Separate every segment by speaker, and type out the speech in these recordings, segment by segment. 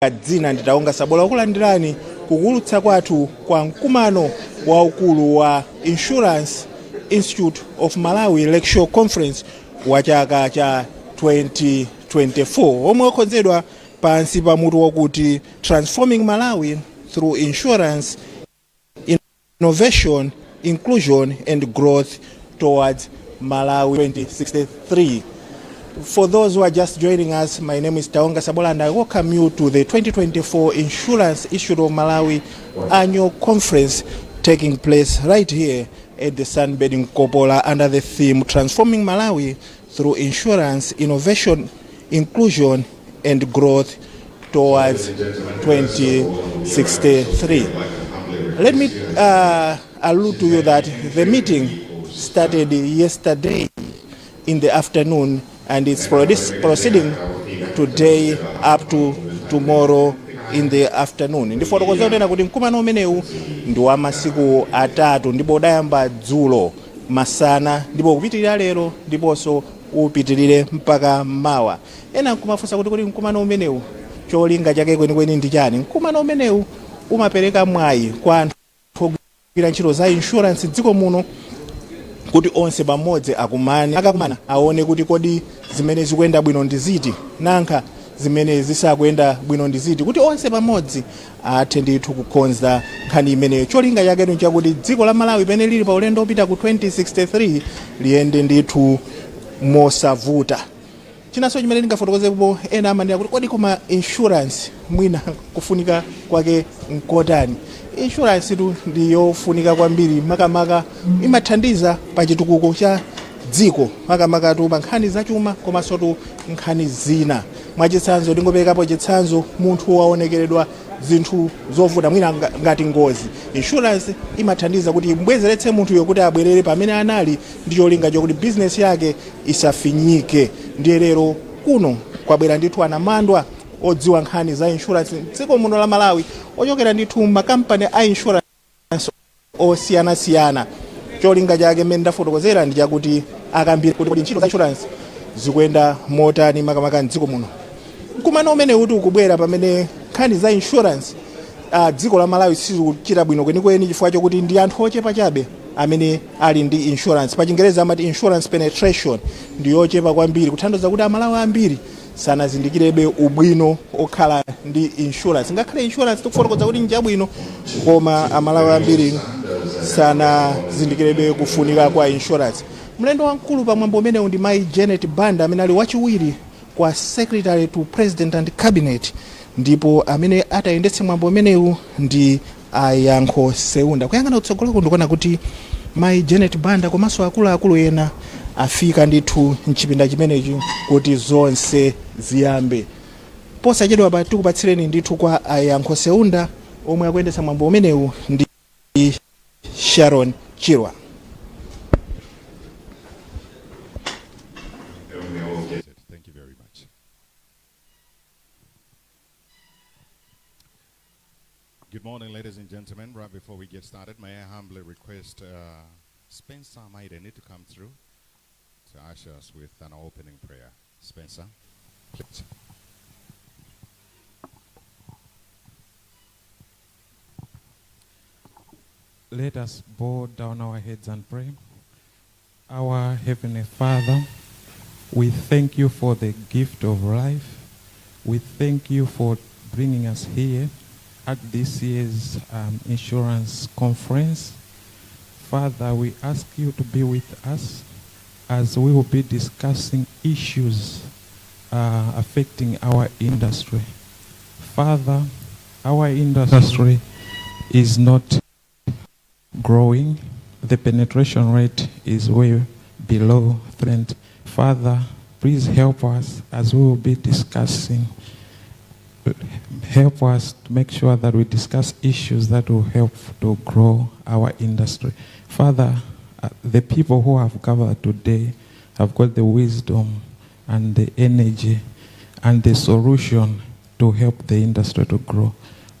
Speaker 1: dzina nditaonga sabola kulandirani kukulutsa kwathu kwa mkumano waukulu wa Insurance Institute of Malawi Lakeshore Conference wa chaka cha 2024 omwe wakonzedwa pansi pa mutu wakuti Transforming Malawi through Insurance, Innovation, Inclusion and Growth towards Malawi 2063. For those who are just joining us, my name is Taonga Sabola and I welcome you to the 2024 Insurance Institute of Malawi Annual Conference taking place right here at the Sunbed in Kopola under the theme Transforming Malawi through Insurance, Innovation, Inclusion and Growth towards 2063. Let me allude to you that the meeting started yesterday in the afternoon and it's proceeding today up to tomorrow in the afternoon. Ndifotokoza utena kuti mkumano umenewu ndi wa masiku atatu ndipo udayamba dzulo masana ndipo kupitirira lero ndiponso upitirire mpaka mawa. Ena nkumafunsa kuti mkumano umenewu cholinga chake kwenikweni ndi chani. Mkumano umenewu umapereka mwayi kwa anthu ogwira ntchito za insurance dziko muno kuti onse pamodzi akakumana aone kuti kodi zimene zikuyenda bwino ndi ziti nankha zimene zisakuyenda bwino ndi ziti kuti onse pamodzi athe ndithu kukonza nkhani imeneyo. Cholinga chake ndi chakuti dziko la Malawi pene lili pa ulendo opita ku 2063 liyende ndithu mosavuta. Chinanso chimene ndingafotokozepo ena amanena kuti kodi koma insurance mwina kufunika kwake nkotani. Insurance ndiyofunika kwambiri makamaka imathandiza pa chitukuko cha dziko makamaka tu nkhani zachuma komanso tu nkhani zina. Mwachitsanzo ndingopekapo chitsanzo munthu waonekeredwa zinthu zovuta mwina ngati ngozi. Insurance imathandiza kuti mbwezeretse munthuyo kuti abwerere pamene anali ndi cholinga chokuti business yake isafinyike. Ndiye lero kuno kwabwera ndithu anamandwa odziwa nkhani za insurance dziko muno la Malawi ochokera ndithu makampani a insurance osiyanasiyana. Cholinga chake mmene ndafotokozera ndi chakuti akambire kuti ntchito za insurance zikuyenda motani makamaka mdziko muno. Mkumano umene uti ukubwera pamene nkhani za insurance dziko la Malawi sizikuchita bwino kwenikweni chifukwa chokuti ndi anthu ochepa chabe amene ali ndi insurance. Pa Chingereza amati insurance penetration ndi yochepa kwambiri kuthandiza kuti Amalawi ambiri sanazindikirebe ubwino okhala ndi insurance. Ngakhale insurance tikufotokoza kuti njabwino koma Amalawi ambiri sanazindikirebe kufunika kwa insurance. Mlendo wamkulu pa mwambo umenewu ndi Mayi Janet Banda amene ali wachiwiri kwa Secretary to President and Cabinet ndipo amene atayendetse mwambo umenewu ndi Ayankho Seunda. Kuyang'ana kutsogoloko ndikuona kuti Mayi Janet Banda komanso akuluakulu ena afika ndithu mchipinda chimenechi kuti zonse ziyambe. Posachedwa pa tikupatsireni ndithu kwa Ayankho Seunda omwe akuyendetsa mwambo umenewu ndi Sharon Chirwa.
Speaker 2: Thank you very much. Good morning, ladies and gentlemen. Right before we get started, may I humbly request Spencer Maiden to come through to usher us with an opening prayer. Spencer, please.
Speaker 3: Let us bow down our heads and pray. Our Heavenly Father, we thank you for the gift of life. We thank you for bringing us here at this year's insurance conference. Father, we ask you to be with us as we will be discussing issues affecting our industry. Father, our industry is not growing. The penetration rate is way below trend. Father, please help us as we will be discussing. Help us to make sure that we discuss issues that will help to grow our industry. Father, the people who have gathered today have got the wisdom and the energy and the solution to help the industry to grow.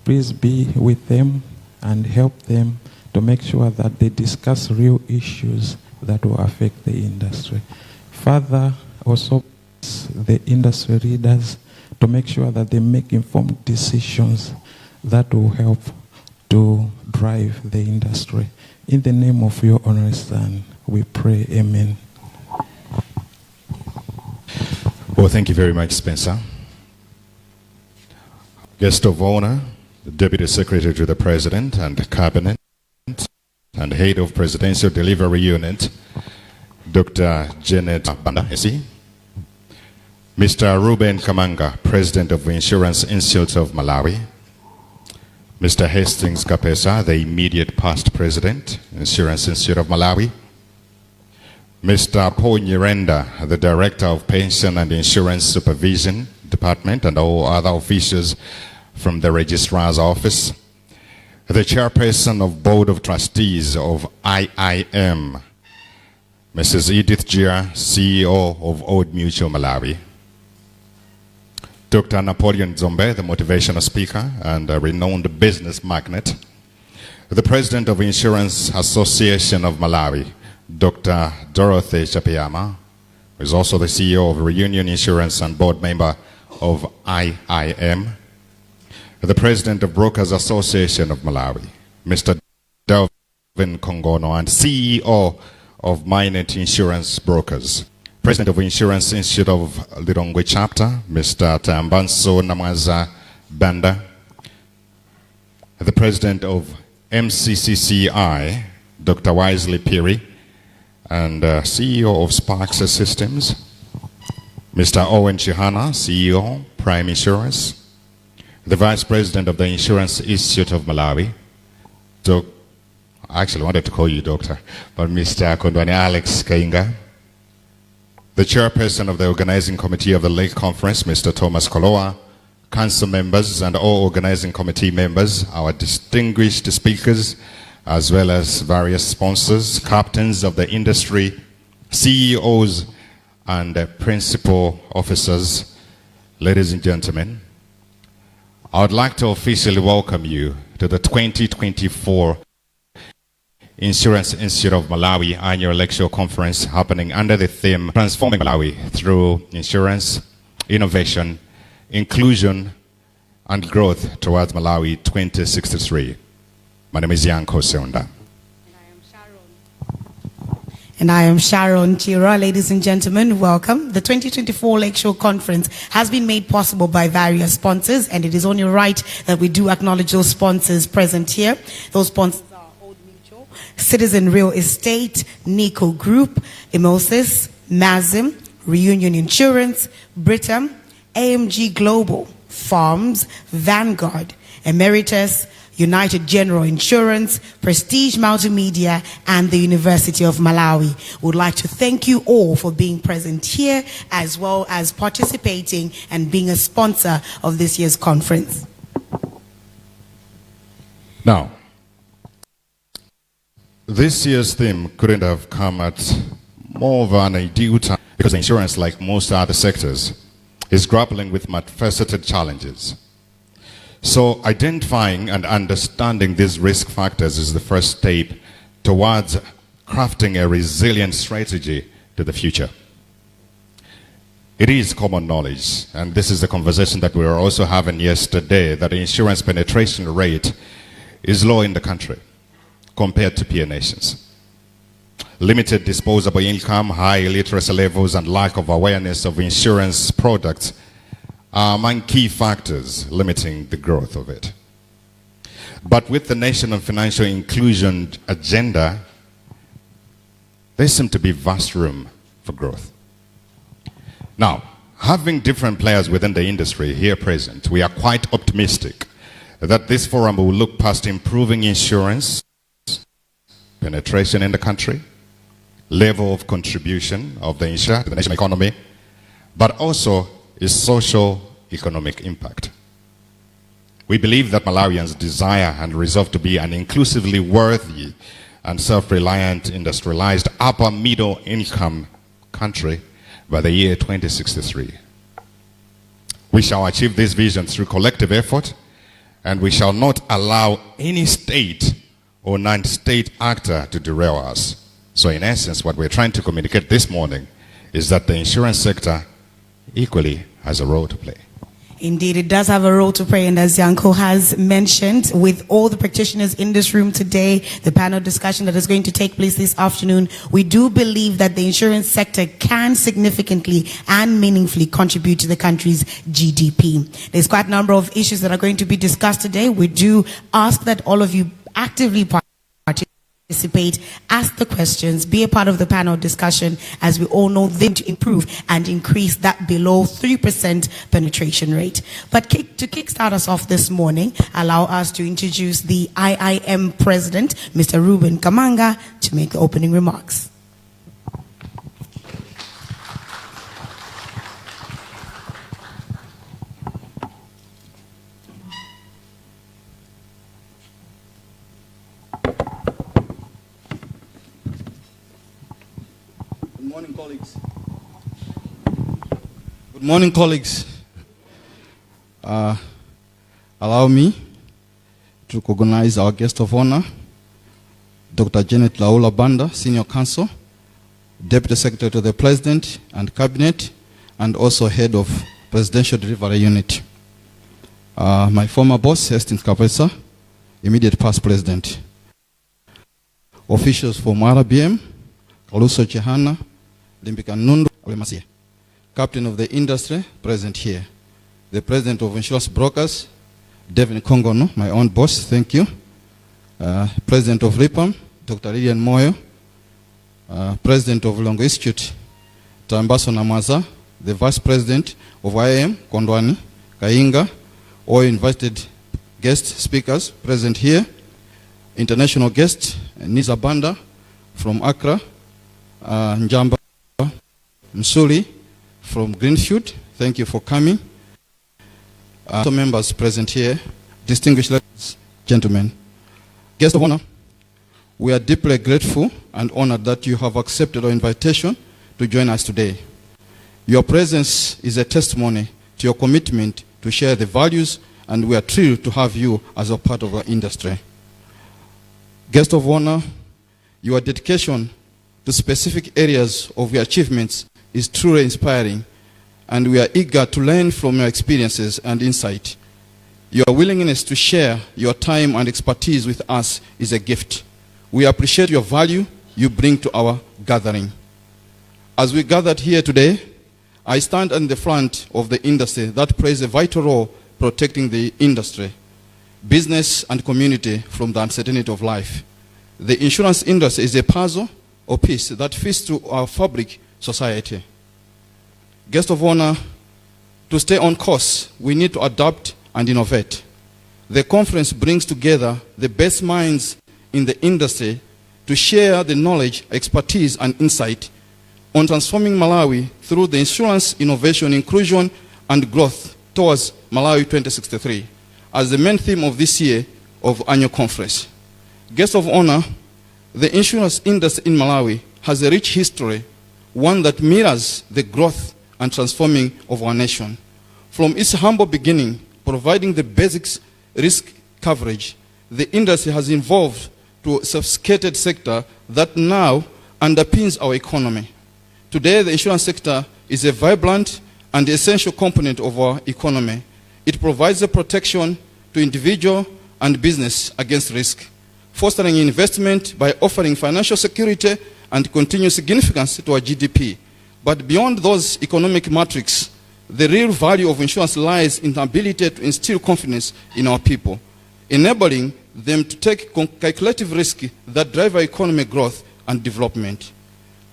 Speaker 3: Please be with them and help them to make sure that they discuss real issues that will affect the industry. Father, also the industry leaders to make sure that they make informed decisions that will help to drive the industry. In the name of your honored Son, we pray, amen.
Speaker 2: Well, thank you very much, Spencer. Guest of honor, the Deputy Secretary to the President and Cabinet and Head of Presidential Delivery Unit, Dr. Janet Banda, Mr. Ruben Kamanga, President of the Insurance Institute of Malawi, Mr. Hastings Kapesa, the immediate past President, Insurance Institute of Malawi, Mr. Paul Nyirenda, the Director of Pension and Insurance Supervision Department, and all other officials from the Registrar's Office, the Chairperson of Board of Trustees of IIM, Mrs. Edith Jia, CEO of Old Mutual Malawi, Dr. Napoleon Zombe, the motivational speaker and a renowned business magnate, the President of Insurance Association of Malawi, Dr. Dorothy Chapiyama, who is also the CEO of Reunion Insurance and board member of IIM, the President of Brokers Association of Malawi, Mr. Delvin Kongono, and CEO of Minet Insurance Brokers, President of Insurance Institute of Lirongwe Chapter, Mr. Tambanso Namaza Banda, the President of MCCCI, Dr. Wisely Piri, and CEO of Sparks Systems, Mr. Owen Chihana, CEO, Prime Insurance, the Vice President of the Insurance Institute of Malawi, I actually wanted to call you Doctor, but Mr. Kondwani Alex Kainga, the Chairperson of the Organizing Committee of the Lake Conference, Mr. Thomas Koloa, Council members and all Organizing Committee members, our distinguished speakers, as well as various sponsors, captains of the industry, CEOs, and principal officers, ladies and gentlemen, I would like to officially welcome you to the 2024 Insurance Institute of Malawi Annual Lakeshore Conference happening under the theme Transforming Malawi Through Insurance, Innovation, Inclusion, and Growth Towards Malawi 2063. My name is Yanko Seunda.
Speaker 4: And I am Sharon Chira. Ladies and gentlemen, welcome. The 2024 Lakeshore Conference has been made possible by various sponsors, and it is only right that we do acknowledge those sponsors present here. Those sponsors are Old Mutual, Citizen Real Estate, Nico Group, Emosis, Mazim, Reunion Insurance, Britam, AMG Global, Farms, Vanguard, Emeritus, United General Insurance, Prestige Multimedia, and the University of Malawi. We would like to thank you all for being present here, as well as participating and being a sponsor of this year's conference.
Speaker 2: Now, this year's theme couldn't have come at more of an ideal time, because insurance, like most other sectors, is grappling with multifaceted challenges. So identifying and understanding these risk factors is the first step towards crafting a resilient strategy to the future. It is common knowledge, and this is the conversation that we were also having yesterday, that the insurance penetration rate is low in the country compared to peer nations. Limited disposable income, high literacy levels, and lack of awareness of insurance products are among key factors limiting the growth of it. But with the national financial inclusion agenda, there seems to be vast room for growth. Now, having different players within the industry here present, we are quite optimistic that this forum will look past improving insurance penetration in the country, level of contribution of the insurer to the national economy, but also its social economic impact. We believe that Malawians desire and resolve to be an inclusively worthy and self-reliant, industrialized, upper middle income country by the year 2063. We shall achieve this vision through collective effort, and we shall not allow any state or non-state actor to derail us. So in essence, what we're trying to communicate this morning is that the insurance sector equally has a role to play.
Speaker 4: Indeed, it does have a role to play, and as Yanko has mentioned, with all the practitioners in this room today, the panel discussion that is going to take place this afternoon, we do believe that the insurance sector can significantly and meaningfully contribute to the country's GDP. There's quite a number of issues that are going to be discussed today. We do ask that all of you actively participate, ask the questions, be a part of the panel discussion, as we all know them to improve and increase that below 3% penetration rate. But to kickstart us off this morning, allow us to introduce the IIM president, Mr. Ruben Kamanga, to make the opening remarks.
Speaker 5: Good morning, colleagues. Allow me to recognize our guest of honor, Dr. Janet Laula Banda, Senior Counsel, Deputy Secretary to the President and Cabinet, and also Head of Presidential Delivery Unit. My former boss, Hastings Kapesa, immediate past President. Officials from RBM, Kaluso Chehana, Limbika Nundu, Alemasia. Captain of the industry, present here. The President of Insurance Brokers, Devin Kongono, my own boss, thank you. President of RIPAM, Dr. Lilian Moyo. President of Longo Institute, Tambaso Namaza. The Vice President of IIM, Kondwani, Kainga. All invited guest speakers present here. International guest, Niza Banda from Accra. Njamba Msuli from Greenfield, thank you for coming. Also members present here, distinguished ladies, gentlemen, guests of honor, we are deeply grateful and honored that you have accepted our invitation to join us today. Your presence is a testimony to your commitment to share the values, and we are thrilled to have you as a part of our industry. Guests of honor, your dedication to specific areas of your achievements is truly inspiring, and we are eager to learn from your experiences and insight. Your willingness to share your time and expertise with us is a gift. We appreciate your value you bring to our gathering. As we gathered here today, I stand in the front of the industry that plays a vital role protecting the industry, business, and community from the uncertainty of life. The insurance industry is a puzzle or piece that fits to our fabric society. Guest of honor, to stay on course, we need to adapt and innovate. The conference brings together the best minds in the industry to share the knowledge, expertise, and insight on transforming Malawi through the insurance, innovation, inclusion, and growth towards Malawi 2063 as the main theme of this year of annual conference. Guest of honor, the insurance industry in Malawi has a rich history, one that mirrors the growth and transforming of our nation. From its humble beginning, providing the basics risk coverage, the industry has evolved to a sophisticated sector that now underpins our economy. Today, the insurance sector is a vibrant and essential component of our economy. It provides the protection to individual and business against risk, fostering investment by offering financial security and continuous significance to our GDP. But beyond those economic metrics, the real value of insurance lies in the ability to instill confidence in our people, enabling them to take calculative risk that drive our economic growth and development.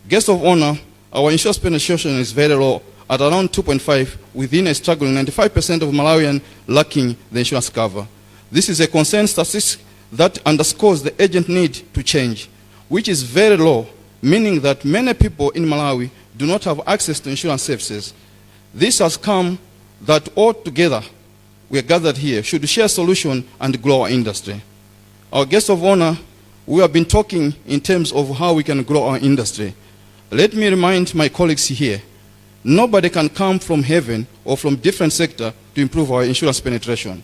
Speaker 5: Guests of honor, our insurance penetration is very low, at around 2.5, within a struggling 95% of Malawians lacking the insurance cover. This is a concern statistic that underscores the urgent need to change, which is very low, meaning that many people in Malawi do not have access to insurance services. This has come that all together we are gathered here should share a solution and grow our industry. Our guests of honor, we have been talking in terms of how we can grow our industry. Let me remind my colleagues here, nobody can come from heaven or from different sector to improve our insurance penetration.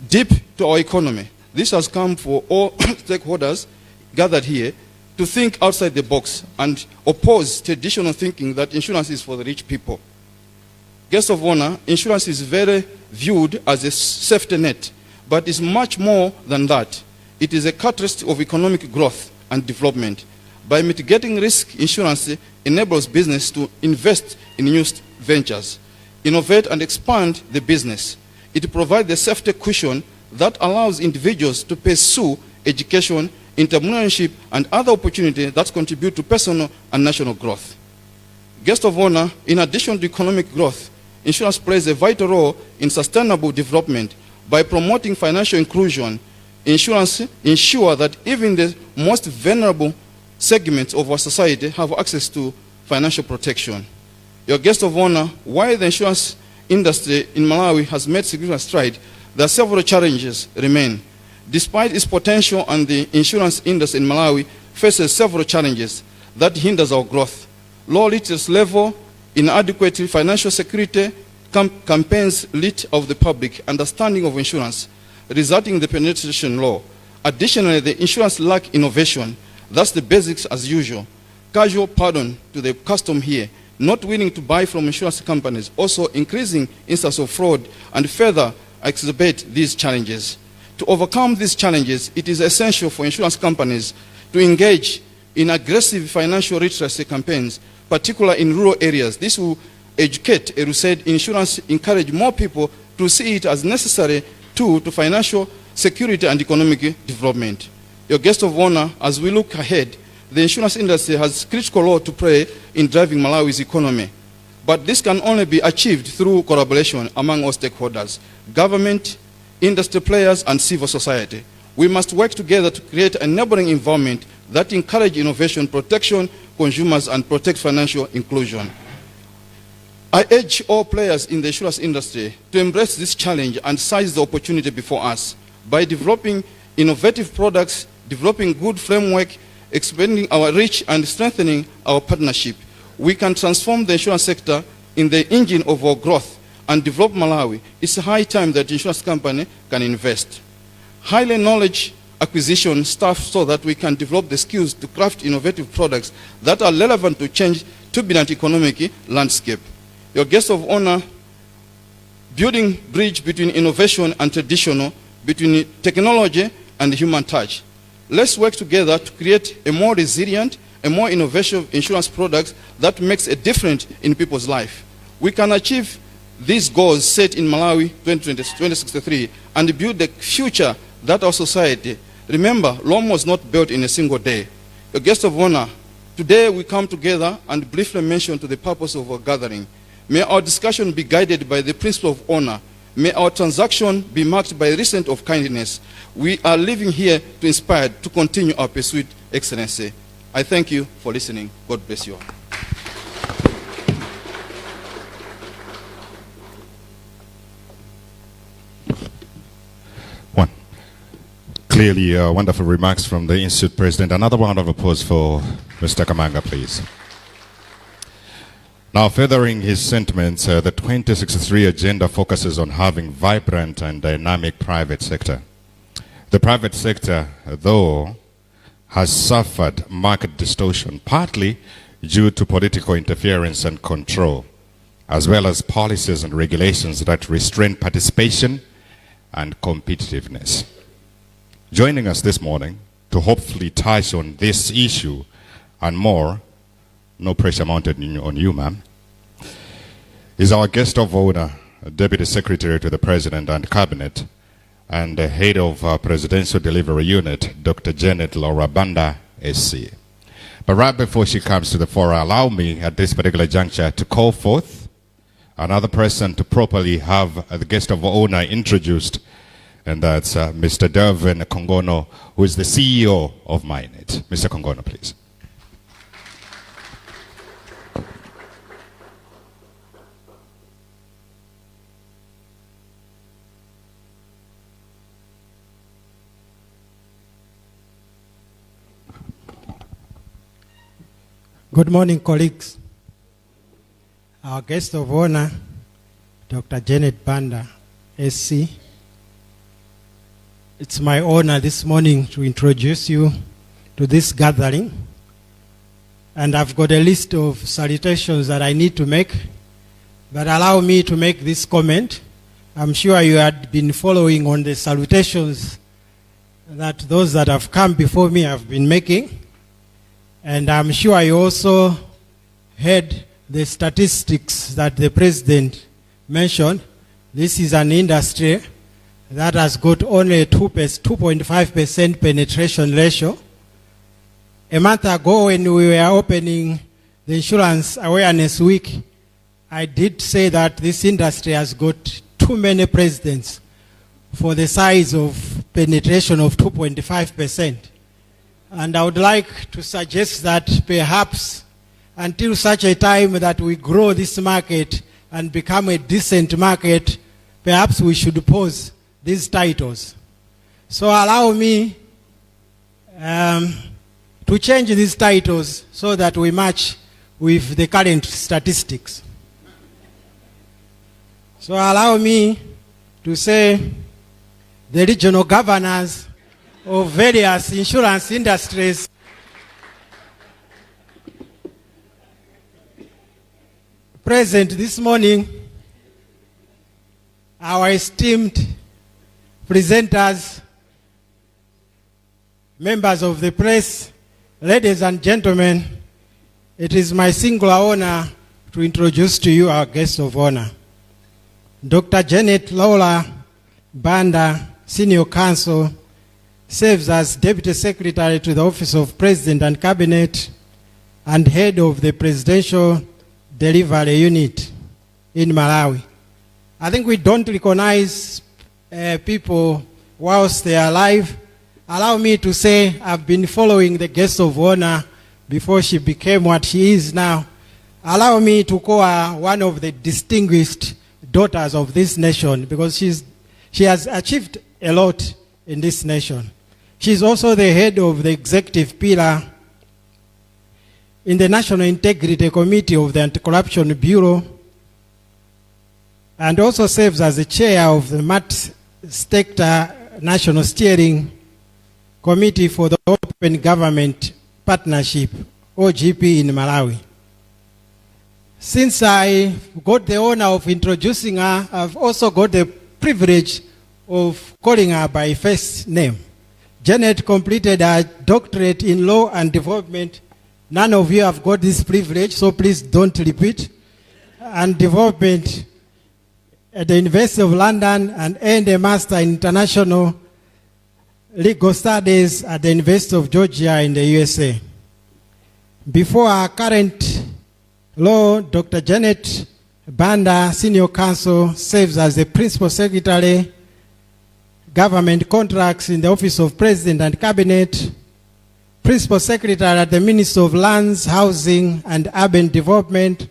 Speaker 5: Deep to our economy, this has come for all stakeholders gathered here to think outside the box and oppose traditional thinking that insurance is for the rich people. Guests of honor, insurance is very viewed as a safety net, but is much more than that. It is a catalyst of economic growth and development. By mitigating risk, insurance enables business to invest in new ventures, innovate and expand the business. It provides a safety cushion that allows individuals to pursue education, entrepreneurship, and other opportunities that contribute to personal and national growth. Guest of honor, in addition to economic growth, insurance plays a vital role in sustainable development. By promoting financial inclusion, insurance ensures that even the most vulnerable segments of our society have access to financial protection. Your guest of honor, while the insurance industry in Malawi has made significant strides, there are several challenges remain. Despite its potential, and the insurance industry in Malawi faces several challenges that hinders our growth. Low literacy level, inadequate financial security, campaigns lit of the public understanding of insurance, resulting in the penetration law. Additionally, the insurance lack innovation. That's the basics as usual. Casual pardon to the custom here, not willing to buy from insurance companies, also increasing instances of fraud, and further exacerbate these challenges. To overcome these challenges, it is essential for insurance companies to engage in aggressive financial literacy campaigns, particularly in rural areas. This will educate, as we said, insurance, encourage more people to see it as necessary tool to financial security and economic development. Your guest of honor, as we look ahead, the insurance industry has critical role to play in driving Malawi's economy. But this can only be achieved through collaboration among all stakeholders, government, industry players, and civil society. We must work together to create an enabling environment that encourages innovation, protection, consumers, and protect financial inclusion. I urge all players in the insurance industry to embrace this challenge and seize the opportunity before us. By developing innovative products, developing good framework, expanding our reach, and strengthening our partnership, we can transform the insurance sector in the engine of our growth and develop Malawi. It's a high time that the insurance company can invest. Highly knowledge acquisition staff so that we can develop the skills to craft innovative products that are relevant to change turbulent economic landscape. Your guest of honor, building bridge between innovation and traditional, between technology and human touch. Let's work together to create a more resilient, a more innovative insurance product that makes a difference in people's life. We can achieve these goals set in Malawi 2063 and build the future that our society. Remember, Rome was not built in a single day. Your guest of honor, today we come together and briefly mention to the purpose of our gathering. May our discussion be guided by the principle of honor. May our transaction be marked by recent of kindness. We are living here to inspire, to continue our pursuit, Excellency. I thank you for listening. God bless you all.
Speaker 2: Clearly, wonderful remarks from the Institute President. Another round of applause for Mr. Kamanga, please. Now, furthering his sentiments, the 2063 agenda focuses on having vibrant and dynamic private sector. The private sector, though, has suffered market distortion, partly due to political interference and control, as well as policies and regulations that restrain participation and competitiveness. Joining us this morning to hopefully touch on this issue and more, no pressure mounted on you, ma'am, is our guest of honor, Deputy Secretary to the President and Cabinet, and the Head of our Presidential Delivery Unit, Dr. Janet Laura Banda, SC. But right before she comes to the fore, allow me at this particular juncture to call forth another person to properly have the guest of honor introduced, and that's Mr. Dervin Kongono, who is the CEO of MyNet. Mr. Kongono, please.
Speaker 6: Good morning, colleagues. Our guest of honor, Dr. Janet Banda, SC. It's my honor this morning to introduce you to this gathering. And I've got a list of salutations that I need to make. but allow me to make this comment. I'm sure you had been following on the salutations that those that have come before me have been making. And I'm sure you also heard the statistics that the President mentioned. This is an industry that has got only a 2.5% penetration ratio. A month ago when we were opening the Insurance Awareness Week, I did say that this industry has got too many presidents for the size of penetration of 2.5%. And I would like to suggest that perhaps until such a time that we grow this market and become a decent market, perhaps we should pause these titles. So allow me to change these titles so that we match with the current statistics. So allow me to say the regional governors of various insurance industries present this morning, our esteemed presenters, members of the press, ladies and gentlemen, it is my singular honor to introduce to you our guest of honor. Dr. Janet Lola Banda, Senior Counsel, serves as Deputy Secretary to the Office of President and Cabinet and Head of the Presidential Delivery Unit in Malawi. I think we don't recognize people whilst they are alive. Allow me to say I've been following the guest of honor before she became what she is now. Allow me to call her one of the distinguished daughters of this nation because she has achieved a lot in this nation. She's also the head of the executive pillar in the National Integrity Committee of the Anti-Corruption Bureau and also serves as the chair of the Stekta National Steering Committee for the Open Government Partnership, OGP, in Malawi. Since I got the honor of introducing her, I've also got the privilege of calling her by first name. Janet completed her doctorate in law and development. None of you have got this privilege, so please don't repeat. And development at the University of London and earned a master in international legal studies at the University of Georgia in the USA. Before our current law, Dr. Janet Banda, Senior Counsel, serves as the Principal Secretary, Government Contracts in the Office of President and Cabinet, Principal Secretary at the Ministry of Lands, Housing and Urban Development,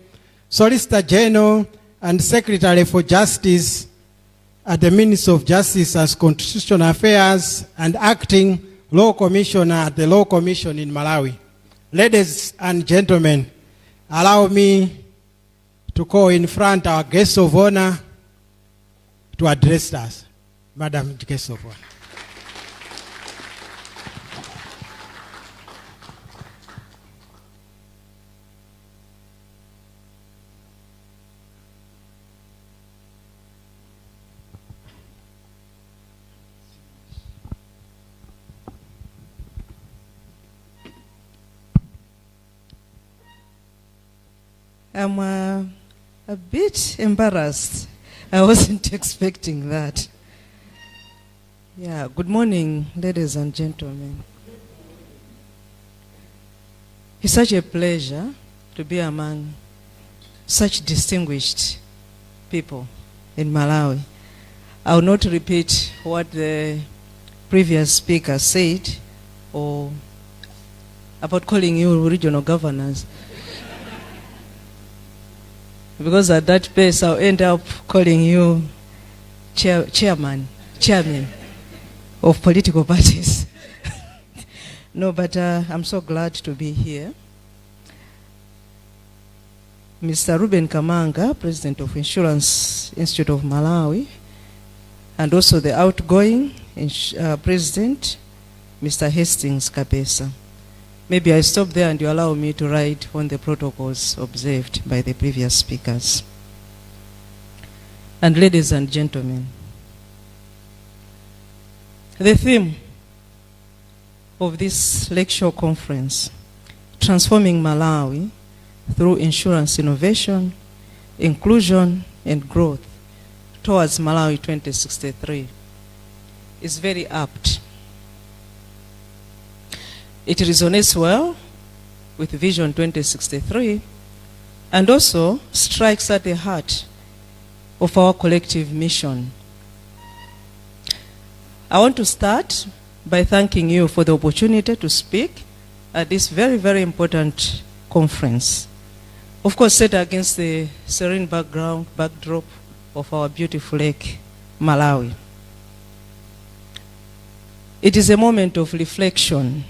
Speaker 6: Solicitor General and Secretary for Justice at the Ministry of Justice and Constitutional Affairs, and Acting Law Commissioner at the Law Commission in Malawi. Ladies and gentlemen, allow me to call in front our guest of honor to address us. Madam Guest of Honor.
Speaker 7: I'm a bit embarrassed. I wasn't expecting that. Yeah, good morning, ladies and gentlemen. It's such a pleasure to be among such distinguished people in Malawi. I will not repeat what the previous speaker said or about calling you regional governors. Because at that pace, I'll end up calling you chairman of political parties. No, but I'm so glad to be here. Mr. Ruben Kamanga, President of Insurance Institute of Malawi, and also the outgoing President, Mr. Hastings Kapesa. Maybe I stop there and you allow me to write on the protocols observed by the previous speakers. and ladies and gentlemen, the theme of this Lakeshore conference, Transforming Malawi through Insurance Innovation, Inclusion and Growth towards Malawi 2063, is very apt. It resonates well with Vision 2063 and also strikes at the heart of our collective mission. I want to start by thanking you for the opportunity to speak at this very, very important conference. Of course, set against the serene backdrop of our beautiful lake, Malawi. It is a moment of reflection,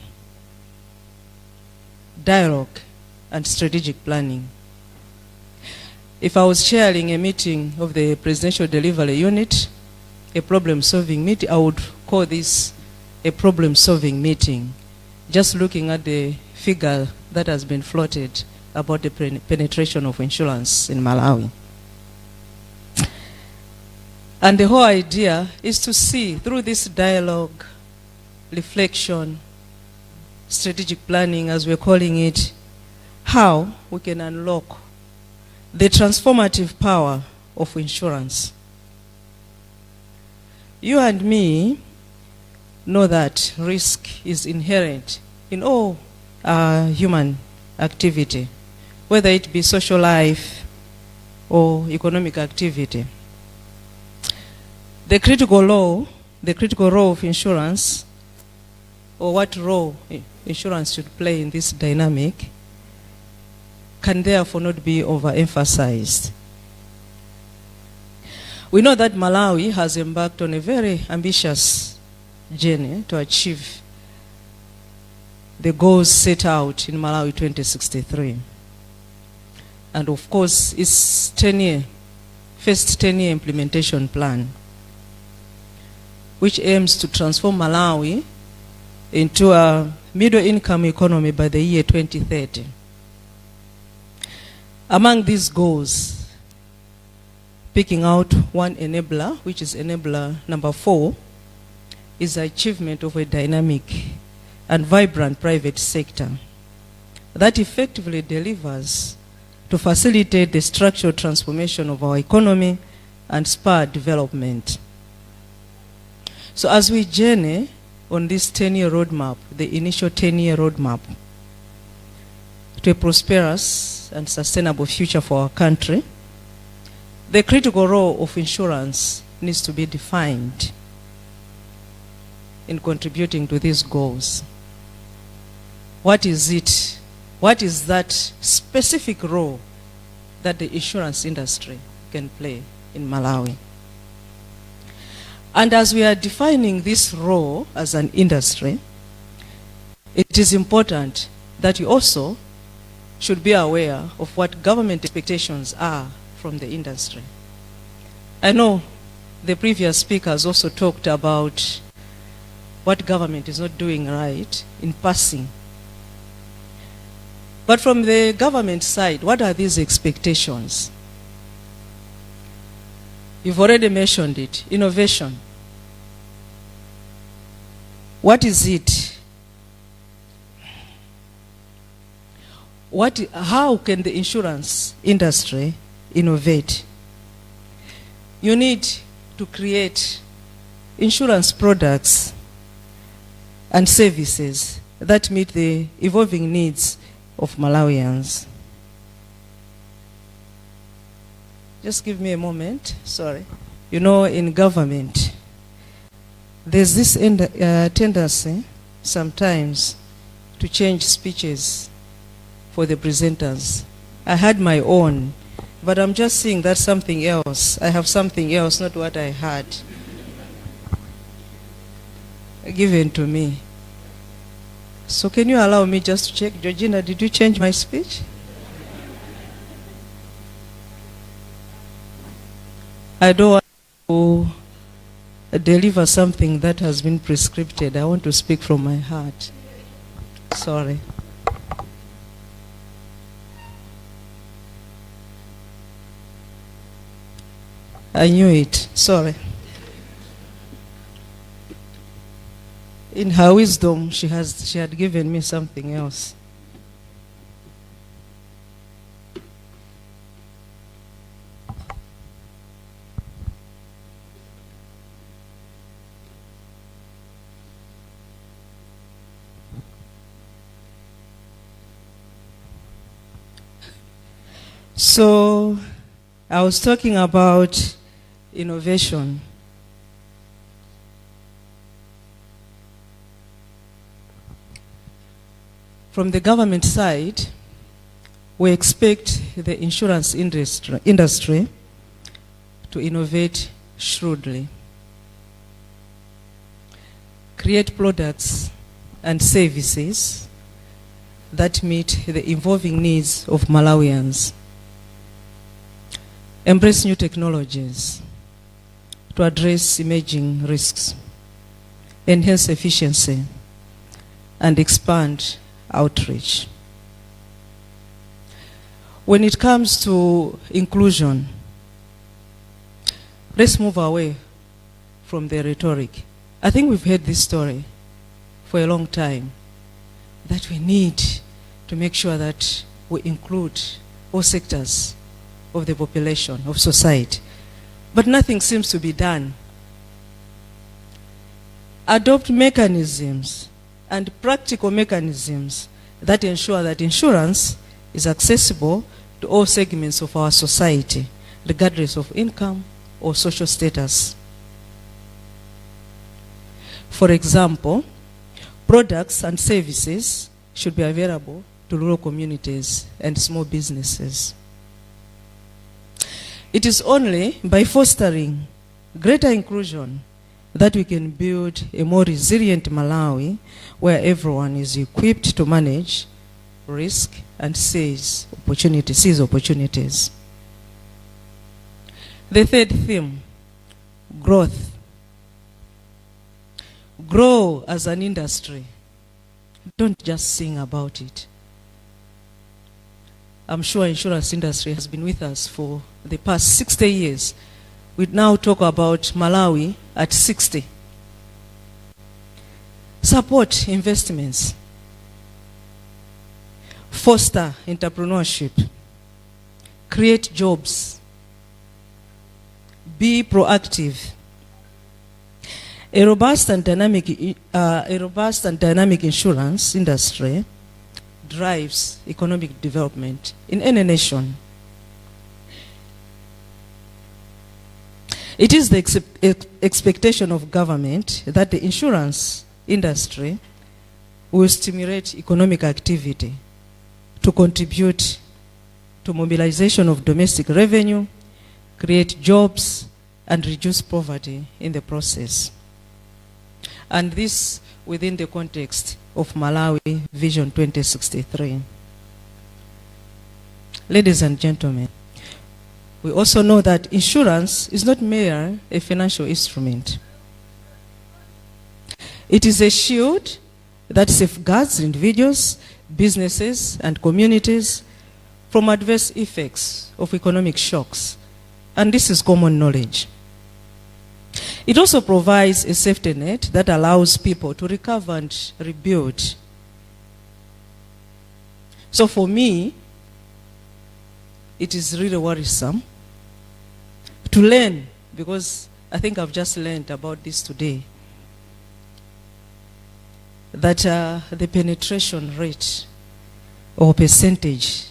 Speaker 7: dialogue, and strategic planning. If I was chairing a meeting of the Presidential Delivery Unit, a problem-solving meeting, I would call this a problem-solving meeting, just looking at the figure that has been floated about the penetration of insurance in Malawi. And the whole idea is to see through this dialogue, reflection, strategic planning, as we're calling it, how we can unlock the transformative power of insurance. You and me know that risk is inherent in all human activity, whether it be social life or economic activity. The critical role of insurance, or what role insurance should play in this dynamic, can therefore not be overemphasized. We know that Malawi has embarked on a very ambitious journey to achieve the goals set out in Malawi 2063. And of course, its first 10-year implementation plan, which aims to transform Malawi into a middle-income economy by the year 2030. Among these goals, picking out one enabler, which is enabler number 4, is the achievement of a dynamic and vibrant private sector that effectively delivers to facilitate the structural transformation of our economy and spur development. So as we journey on this 10-year roadmap, the initial 10-year roadmap, to a prosperous and sustainable future for our country, the critical role of insurance needs to be defined in contributing to these goals. What is it? What is that specific role that the insurance industry can play in Malawi? And as we are defining this role as an industry, it is important that you also should be aware of what government expectations are from the industry. I know the previous speakers also talked about what government is not doing right in passing. But from the government side, what are these expectations? You've already mentioned it, innovation. What is it? How can the insurance industry innovate? You need to create insurance products and services that meet the evolving needs of Malawians. Just give me a moment, sorry. You know, in government, there's this tendency sometimes to change speeches for the presenters. I had my own, but I'm just seeing that's something else. I have something else, not what I had given to me. So can you allow me just to check? Georgina, did you change my speech? I don't want to deliver something that has been prescripted. I want to speak from my heart. Sorry. I knew it. Sorry. In her wisdom, she had given me something else. So I was talking about innovation. From the government side, we expect the insurance industry to innovate shrewdly, create products and services that meet the evolving needs of Malawians, embrace new technologies to address emerging risks, enhance efficiency, and expand outreach. When it comes to inclusion, let's move away from the rhetoric. I think we've heard this story for a long time, that we need to make sure that we include all sectors of the population, of society. But nothing seems to be done. Adopt mechanisms and practical mechanisms that ensure that insurance is accessible to all segments of our society, regardless of income or social status. For example, products and services should be available to rural communities and small businesses. It is only by fostering greater inclusion that we can build a more resilient Malawi where everyone is equipped to manage risk and seize opportunities. The third theme, growth. Grow as an industry. Don't just sing about it. I'm sure insurance industry has been with us for the past 60 years. We now talk about Malawi at 60. Support investments. Foster entrepreneurship. Create jobs. Be proactive. A robust and dynamic insurance industry drives economic development in any nation. It is the expectation of government that the insurance industry will stimulate economic activity to contribute to mobilization of domestic revenue, create jobs, and reduce poverty in the process. And this within the context of Malawi Vision 2063. Ladies and gentlemen, we also know that insurance is not mere a financial instrument. It is a shield that safeguards individuals, businesses, and communities from adverse effects of economic shocks. And this is common knowledge. It also provides a safety net that allows people to recover and rebuild. So for me, it is really worrisome to learn, because I think I've just learned about this today, that the penetration rate or percentage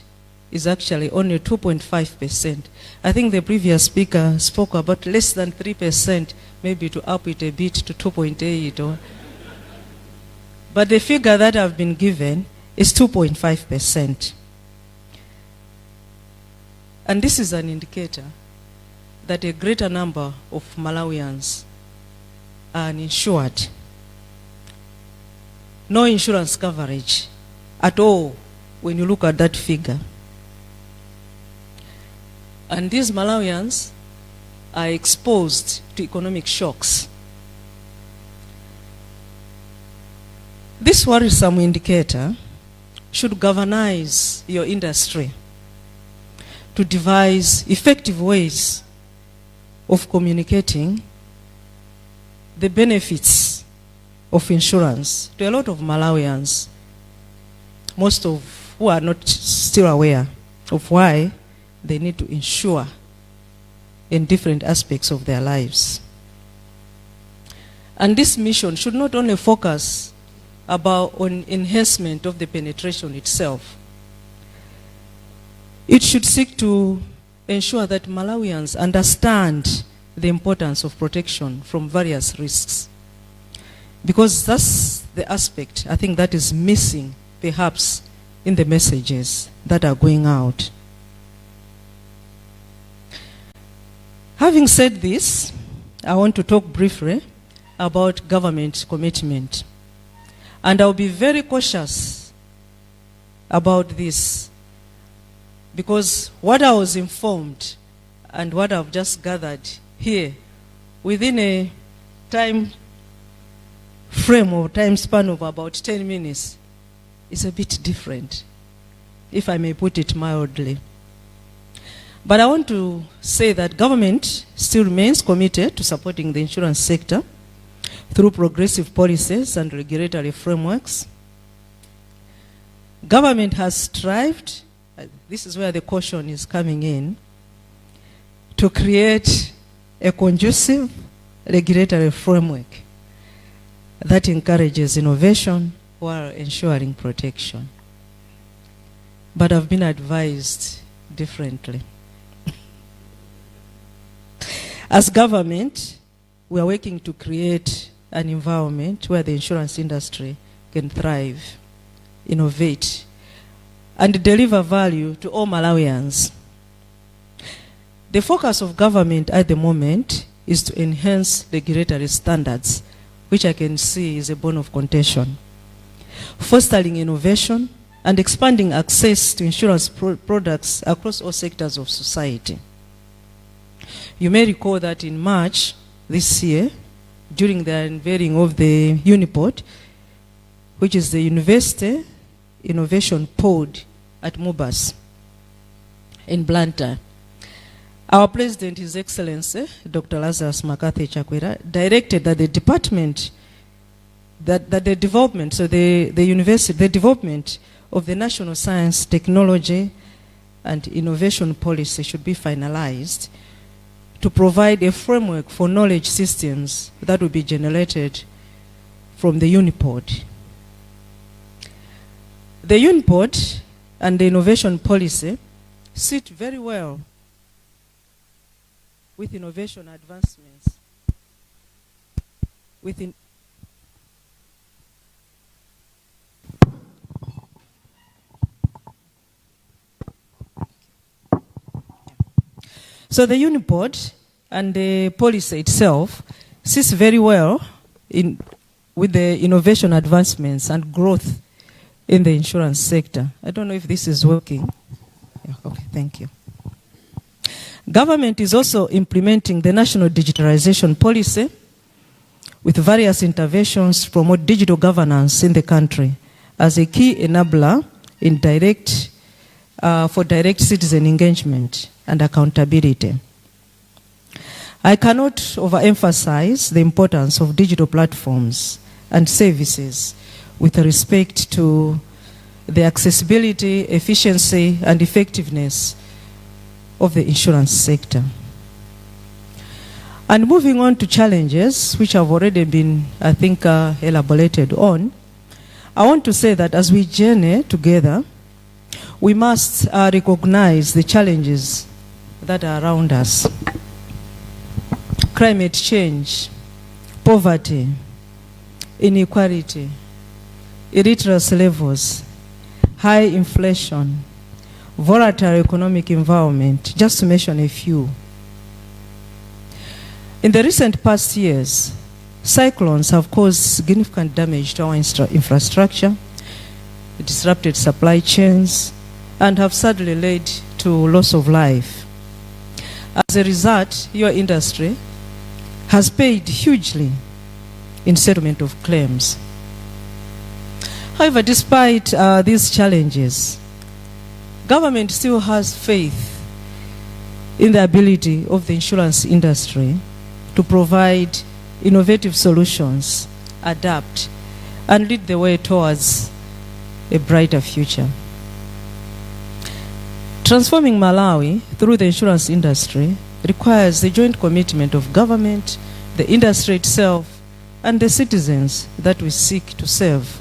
Speaker 7: is actually only 2.5%. I think the previous speaker spoke about less than 3%, maybe to up it a bit to 2.8. But the figure that I've been given is 2.5%. And this is an indicator that a greater number of Malawians are uninsured. No insurance coverage at all when you look at that figure. And these Malawians are exposed to economic shocks. This worrisome indicator should galvanize your industry to devise effective ways of communicating the benefits of insurance to a lot of Malawians, most of who are not still aware of why they need to insure in different aspects of their lives. And this mission should not only focus on enhancement of the penetration itself. It should seek to ensure that Malawians understand the importance of protection from various risks. Because that's the aspect, I think, that is missing, perhaps, in the messages that are going out. Having said this, I want to talk briefly about government commitment. And I'll be very cautious about this, because what I was informed and what I've just gathered here within a time frame or time span of about 10 minutes is a bit different, if I may put it mildly. But I want to say that government still remains committed to supporting the insurance sector through progressive policies and regulatory frameworks. Government has strived, this is where the caution is coming in, to create a conducive regulatory framework that encourages innovation while ensuring protection. But I've been advised differently. As government, we are working to create an environment where the insurance industry can thrive, innovate, and deliver value to all Malawians. The focus of government at the moment is to enhance regulatory standards, which I can see is a bone of contention, fostering innovation and expanding access to insurance products across all sectors of society. You may recall that in March this year, during the unveiling of the Unipod, which is the University Innovation Pod at Mubas in Blantyre, our President, His Excellency, Dr. Lazarus McCarthy Chakwera, directed that the department, that the development, so the university, the development of the National Science, Technology, and Innovation Policy should be finalized to provide a framework for knowledge systems that will be generated from the Unipod. The Unipod and the innovation policy sit very well with innovation advancements. So the Unipod and the policy itself sits very well with the innovation advancements and growth in the insurance sector. I don't know if this is working. Yeah, okay, thank you. Government is also implementing the national digitalization policy with various interventions to promote digital governance in the country as a key enabler in for direct citizen engagement and accountability. I cannot overemphasize the importance of digital platforms and services with respect to the accessibility, efficiency, and effectiveness of the insurance sector. And moving on to challenges, which have already been, I think, elaborated on, I want to say that as we journey together, we must recognize the challenges that are around us. Climate change, poverty, inequality, illiteracy levels, high inflation, volatile economic environment, just to mention a few. In the recent past years, cyclones have caused significant damage to our infrastructure, disrupted supply chains, and have sadly led to loss of life. As a result, your industry has paid hugely in settlement of claims. However, despite these challenges, government still has faith in the ability of the insurance industry to provide innovative solutions, adapt, and lead the way towards a brighter future. Transforming Malawi through the insurance industry requires the joint commitment of government, the industry itself, and the citizens that we seek to serve.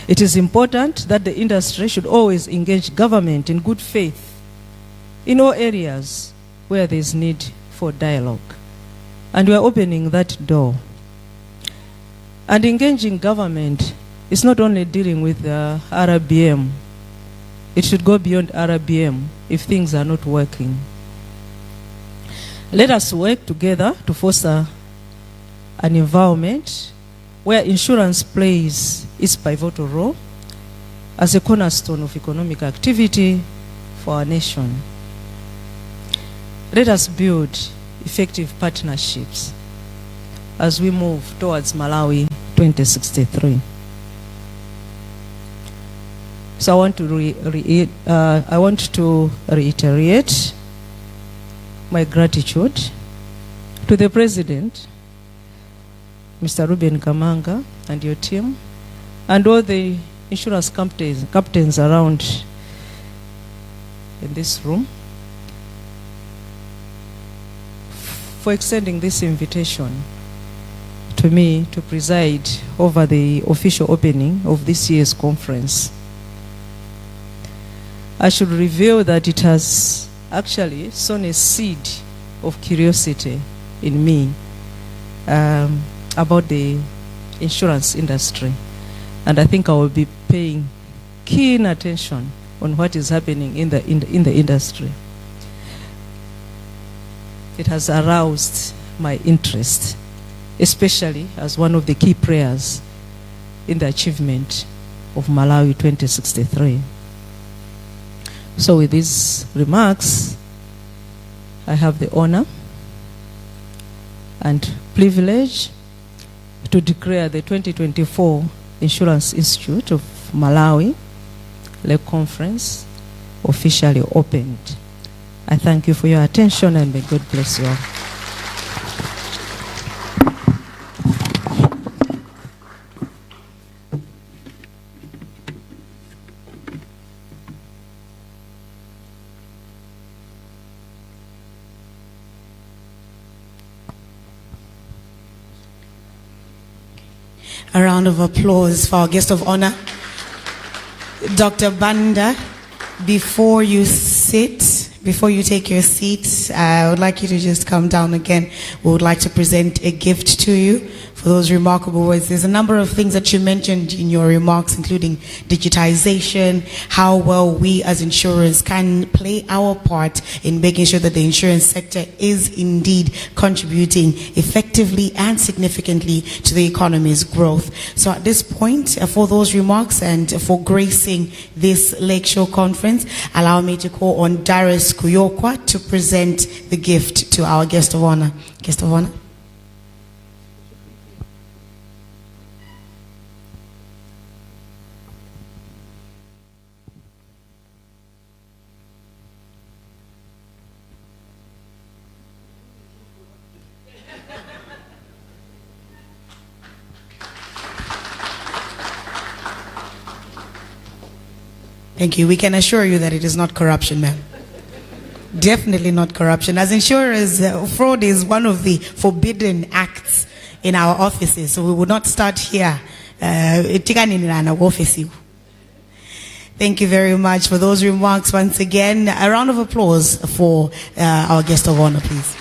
Speaker 7: It is important that the industry should always engage government in good faith in all areas where there is need for dialogue. And we are opening that door. And engaging government is not only dealing with the RBM. It should go beyond RBM if things are not working. Let us work together to foster an environment where insurance plays its pivotal role as a cornerstone of economic activity for our nation. Let us build effective partnerships as we move towards Malawi 2063. So I want to reiterate my gratitude to the President, Mr. Ruben Kamanga, and your team, and all the insurance captains around in this room for extending this invitation to me to preside over the official opening of this year's conference. I should reveal that it has actually sown a seed of curiosity in me about the insurance industry. And I think I will be paying keen attention on what is happening in the industry. It has aroused my interest, especially as one of the key players in the achievement of Malawi 2063. So with these remarks, I have the honor and privilege to declare the 2024 Insurance Institute of Malawi Lake Conference officially opened. I thank you for your attention and may God bless you all.
Speaker 4: A round of applause for our guest of honor. Dr. Banda, before you take your seat, I would like you to just come down again. We would like to present a gift to you for those remarkable words. There's a number of things that you mentioned in your remarks, including digitization, how well we as insurers can play our part in making sure that the insurance sector is indeed contributing effectively and significantly to the economy's growth. So at this point, for those remarks and for gracing this Lakeshore conference, allow me to call on Darius Kuyokwa to present the gift to our guest of honor. Guest of honor. Thank you. We can assure you that it is not corruption, ma'am. Definitely not corruption. As insurers, fraud is one of the forbidden acts in our offices, so we will not start here. Thank you very much for those remarks. Once again, a round of applause for our guest of honor, please.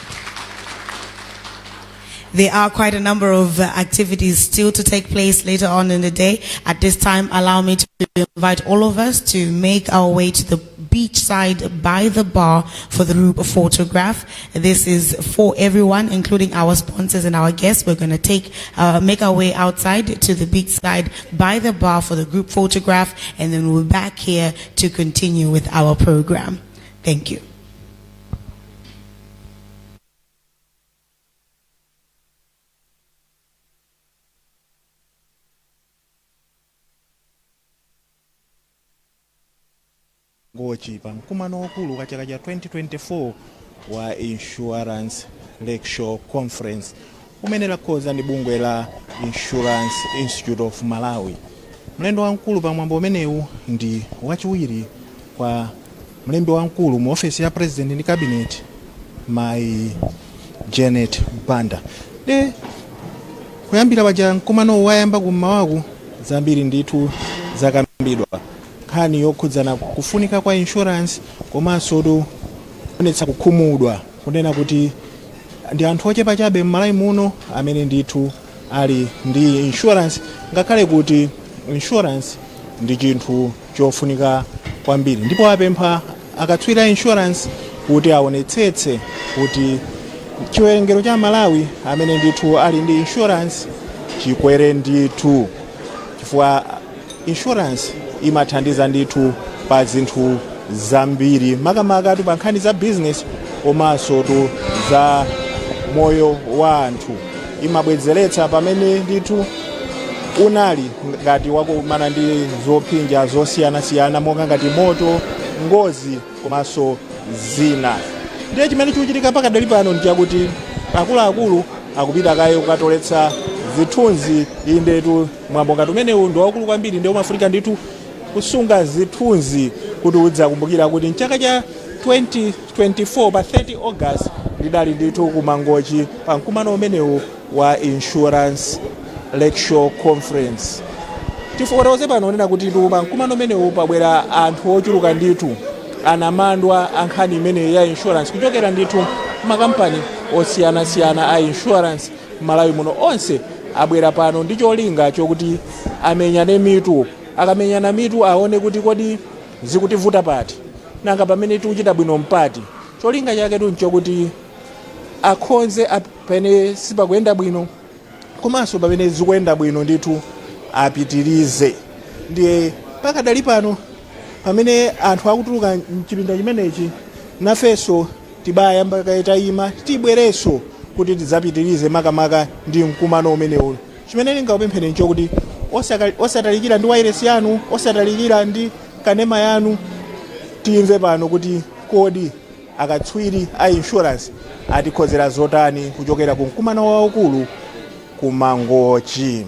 Speaker 4: There are quite a number of activities still to take place later on in the day. At this time, allow me to invite all of us to make our way to the beach side by the bar for the group photograph. This is for everyone, including our sponsors and our guests. We're going to make our way outside to the beach side by the bar for the group photograph, and then we'll be back here to continue with our program. Thank you.
Speaker 1: ngochi pa mkumano wakulu ka chaka cha 2024 wa Insurance Lakeshore Conference umene lakhoza ndi bungwe la Insurance Institute of Malawi. Mlembi wamkulu pa mwambo umenewu ndi wachiwiri kwa mlembi wamkulu mu ofisi ya president ndi cabinet Mai Janet Banda. De kuyambira paja mkumano wayamba kummawaku zambiri ndithu zakambidwa nkhani yokhudzana kufunika kwa insurance komanso kuonetsa kukhumudwa kunena kuti ndi anthu ochepa chabe m'Malawi muno amene ndithu ali ndi insurance, ngakhale kuti insurance ndi chinthu chofunika kwambiri, ndipo apempha akatswiri insurance kuti aonetsetse kuti chiwerengero cha Malawi amene ndithu ali ndi insurance chikwere ndithu, chifukwa insurance imathandiza ndithu pa zinthu zambiri makamaka pa nkhani za business komanso za moyo wa anthu. Imabwezeretsa pamene ndithu unali ngati wakumana ndi zopinja zosiyanasiyana monga ngati moto, ngozi komanso zina. Ndiye chimene chikuchitika pakadali pano ndi chakuti akuluakulu akupita kaye kukatoletsa zithunzi. Indetu mwambo ngati umenewu ndi waukulu kwambiri, ndi umafunika ndithu kusunga zithunzi kuti udzakumbukira kuti mchaka cha 2024 pa 30 August lidali ndithu kumangochi pa mkumano umenewu wa Insurance Lakeshore Conference. Tifotokoze pano nena kuti pa mkumano umenewu pabwera anthu ochuluka ndithu anamandwa ankhani imeneyi ya insurance kuchokera ndithu makampani osiyanasiyana a insurance Malawi muno. Onse abwera pano ndi cholinga chokuti amenyane mitu, akamenyana mitu aone kuti kodi zikutivuta pati nanga pamene tikuchita bwino mpati. Cholinga chake nchokuti akhonze pamene sipakuyenda bwino komanso pamene zikuyenda bwino ndithu apitirize. Ndiye pakadali pano pamene anthu akutuluka mchipinda chimenechi, nafenso tibayamba kaitayima tibwerenso kuti tidzapitirize makamaka ndi mkumano umenewu. Chimene ndingakupempheni nchokuti osatalikira ndi wairesi yanu, osatalikira ndi kanema yanu, timve pano kuti kodi akatswiri a insurance atikhozera zotani kuchokera ku mkumano waukulu kumangochi.